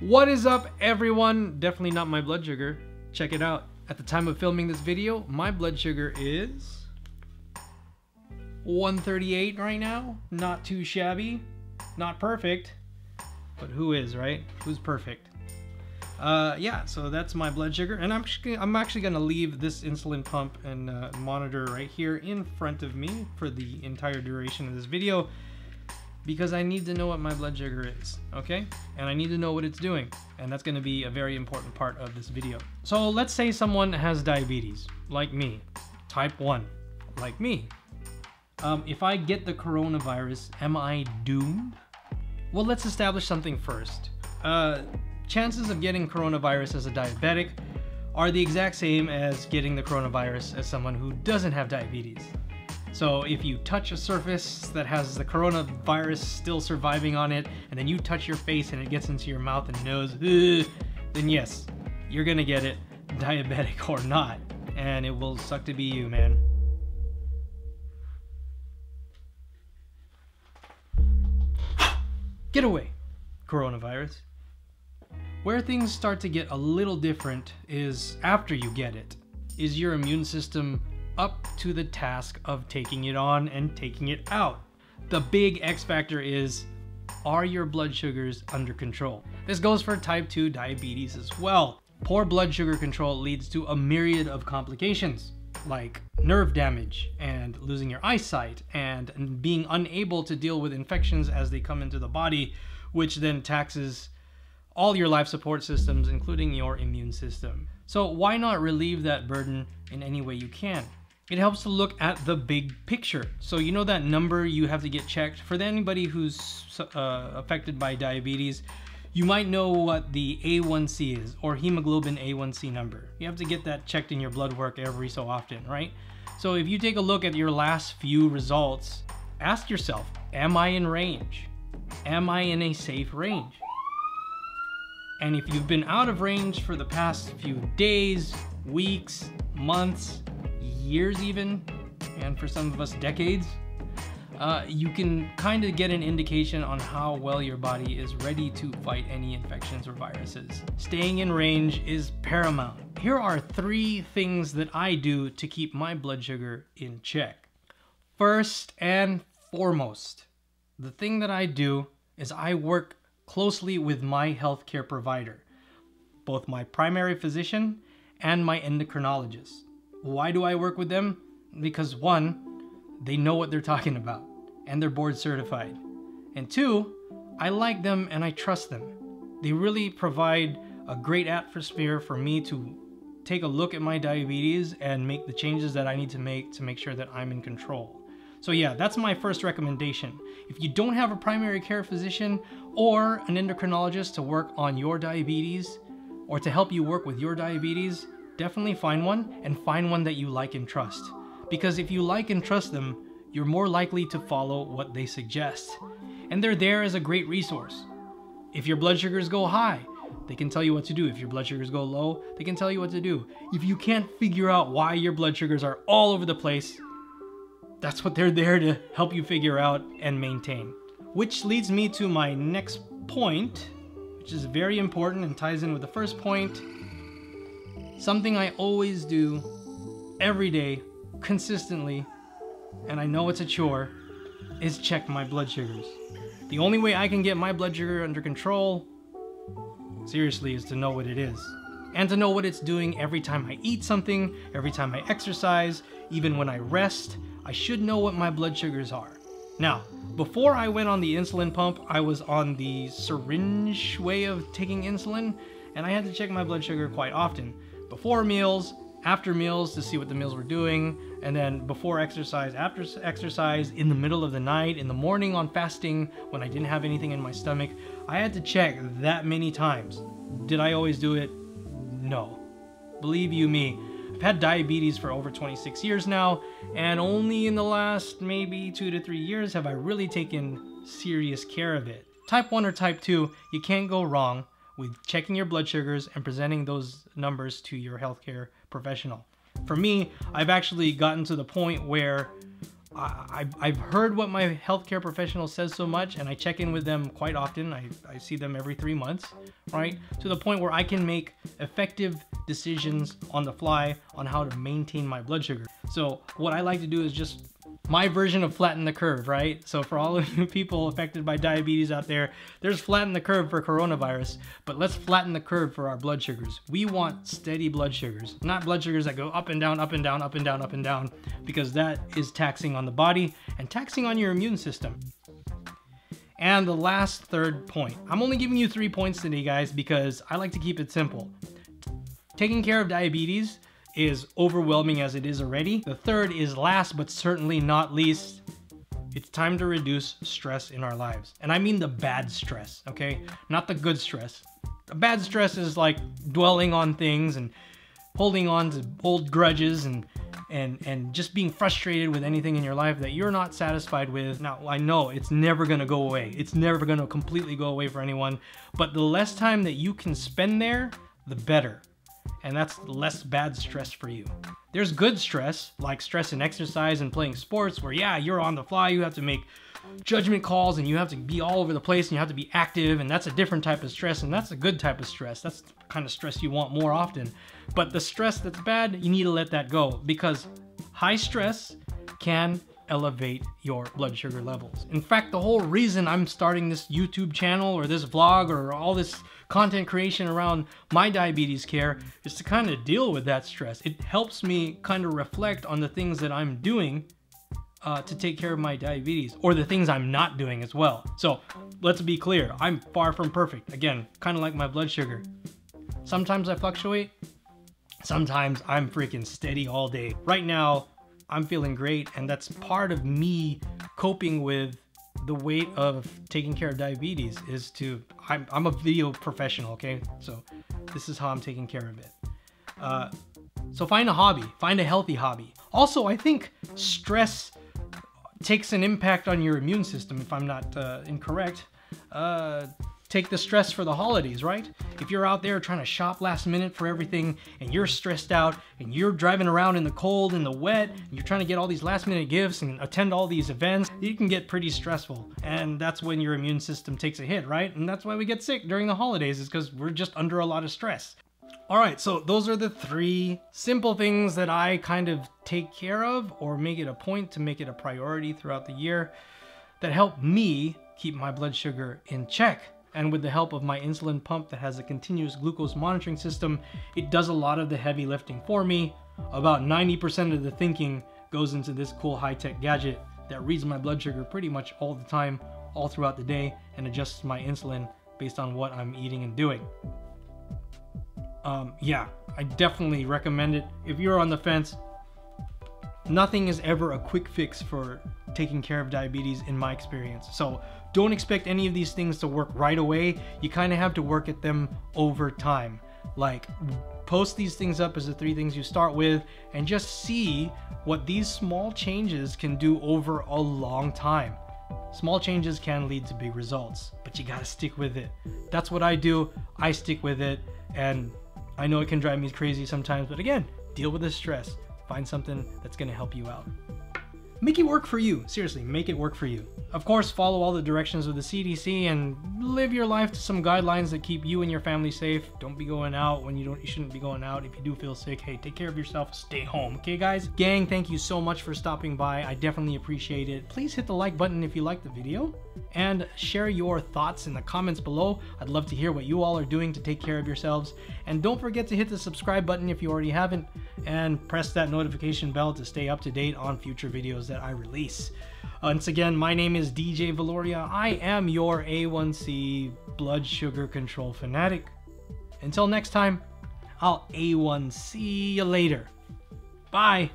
What is up, everyone? Definitely not my blood sugar. Check it out. At the time of filming this video, my blood sugar is 138 right now. Not too shabby. Not perfect. But who is, right? Who's perfect? Yeah, so that's my blood sugar. And I'm actually going to leave this insulin pump and monitor right here in front of me for the entire duration of this video, because I need to know what my blood sugar is, okay? And I need to know what it's doing. And that's gonna be a very important part of this video. So let's say someone has diabetes, like me, type 1, like me. If I get the coronavirus, am I doomed? Well, let's establish something first. Chances of getting coronavirus as a diabetic are the exact same as getting the coronavirus as someone who doesn't have diabetes. So if you touch a surface that has the coronavirus still surviving on it, and then you touch your face and it gets into your mouth and nose, then yes, you're gonna get it, diabetic or not, and it will suck to be you, man. Get away, coronavirus. Where things start to get a little different is after you get it. Is your immune system up to the task of taking it on and taking it out? The big X factor is, are your blood sugars under control? This goes for type 2 diabetes as well. Poor blood sugar control leads to a myriad of complications, like nerve damage and losing your eyesight and being unable to deal with infections as they come into the body, which then taxes all your life support systems, including your immune system. So why not relieve that burden in any way you can? It helps to look at the big picture. So you know that number you have to get checked? For anybody who's affected by diabetes, you might know what the A1c is, or hemoglobin A1c number. You have to get that checked in your blood work every so often, right? So if you take a look at your last few results, ask yourself, am I in range? Am I in a safe range? And if you've been out of range for the past few days, weeks, months, years even, and for some of us decades, you can kind of get an indication on how well your body is ready to fight any infections or viruses. Staying in range is paramount. Here are 3 things that I do to keep my blood sugar in check. First and foremost, the thing that I do is I work closely with my healthcare provider, both my primary physician and my endocrinologist. Why do I work with them? Because 1, they know what they're talking about and they're board certified. And 2, I like them and I trust them. They really provide a great atmosphere for me to take a look at my diabetes and make the changes that I need to make sure that I'm in control. So yeah, that's my first recommendation. If you don't have a primary care physician or an endocrinologist to work on your diabetes or to help you work with your diabetes, definitely find one, and find one that you like and trust. Because if you like and trust them, you're more likely to follow what they suggest. And they're there as a great resource. If your blood sugars go high, they can tell you what to do. If your blood sugars go low, they can tell you what to do. If you can't figure out why your blood sugars are all over the place, that's what they're there to help you figure out and maintain. Which leads me to my next point, which is very important and ties in with the first point. Something I always do every day, consistently, and I know it's a chore, is check my blood sugars. The only way I can get my blood sugar under control, seriously, is to know what it is. And to know what it's doing every time I eat something, every time I exercise, even when I rest. I should know what my blood sugars are. Now, before I went on the insulin pump, I was on the syringe way of taking insulin, and I had to check my blood sugar quite often. Before meals, after meals to see what the meals were doing, and then before exercise, after exercise, in the middle of the night, in the morning on fasting, when I didn't have anything in my stomach. I had to check that many times. Did I always do it? No. Believe you me, I've had diabetes for over 26 years now, and only in the last maybe 2 to 3 years have I really taken serious care of it. Type 1 or type 2, you can't go wrong with checking your blood sugars and presenting those numbers to your healthcare professional. For me, I've actually gotten to the point where I've heard what my healthcare professional says so much, and I check in with them quite often. I see them every 3 months, right? To the point where I can make effective decisions on the fly on how to maintain my blood sugar. So what I like to do is just my version of flatten the curve, right? So for all of you people affected by diabetes out there, there's flatten the curve for coronavirus, but let's flatten the curve for our blood sugars. We want steady blood sugars, not blood sugars that go up and down, up and down, up and down, up and down, because that is taxing on the body and taxing on your immune system. And the last third point, I'm only giving you 3 points today, guys, because I like to keep it simple. Taking care of diabetes is overwhelming as it is already. The third is last but certainly not least. It's time to reduce stress in our lives. And I mean the bad stress, okay? Not the good stress. The bad stress is like dwelling on things and holding on to old grudges and just being frustrated with anything in your life that you're not satisfied with. Now, I know it's never gonna go away. It's never gonna completely go away for anyone, but the less time that you can spend there, the better. And that's less bad stress for you. There's good stress, like stress in exercise and playing sports, where yeah, you're on the fly, you have to make judgment calls and you have to be all over the place and you have to be active, and that's a different type of stress, and that's a good type of stress. That's the kind of stress you want more often. But the stress that's bad, you need to let that go, because high stress can elevate your blood sugar levels. In fact, the whole reason I'm starting this YouTube channel or this vlog or all this content creation around my diabetes care is to kind of deal with that stress. It helps me kind of reflect on the things that I'm doing to take care of my diabetes, or the things I'm not doing as well. So let's be clear, I'm far from perfect. Again, kind of like my blood sugar. Sometimes I fluctuate, sometimes I'm freaking steady all day. Right now, I'm feeling great, and that's part of me coping with the weight of taking care of diabetes is to, I'm a video professional, okay? So this is how I'm taking care of it. So find a hobby, find a healthy hobby. Also, I think stress takes an impact on your immune system, if I'm not incorrect. Take the stress for the holidays, right? If you're out there trying to shop last minute for everything and you're stressed out and you're driving around in the cold and the wet and you're trying to get all these last minute gifts and attend all these events, it can get pretty stressful. And that's when your immune system takes a hit, right? And that's why we get sick during the holidays, is because we're just under a lot of stress. All right, so those are the 3 simple things that I kind of take care of or make it a point to make it a priority throughout the year that help me keep my blood sugar in check. And with the help of my insulin pump that has a continuous glucose monitoring system, it does a lot of the heavy lifting for me. About 90% of the thinking goes into this cool high-tech gadget that reads my blood sugar pretty much all the time, all throughout the day, and adjusts my insulin based on what I'm eating and doing. Yeah, I definitely recommend it. If you're on the fence, nothing is ever a quick fix for taking care of diabetes in my experience. So don't expect any of these things to work right away. You kind of have to work at them over time. Like, post these things up as the 3 things you start with and just see what these small changes can do over a long time. Small changes can lead to big results, but you gotta stick with it. That's what I do. I stick with it, and I know it can drive me crazy sometimes, but again, deal with the stress. Find something that's gonna help you out. Make it work for you. Seriously, make it work for you. Of course, follow all the directions of the CDC and live your life to some guidelines that keep you and your family safe. Don't be going out when you shouldn't be going out. If you do feel sick, hey, take care of yourself, stay home. Okay, guys? Gang, thank you so much for stopping by. I definitely appreciate it. Please hit the like button if you liked the video and share your thoughts in the comments below. I'd love to hear what you all are doing to take care of yourselves. And don't forget to hit the subscribe button if you already haven't, and press that notification bell to stay up to date on future videos that I release. Once again, my name is Deejay Viloria. I am your A1c blood sugar control fanatic. Until next time, I'll A1c you later. Bye.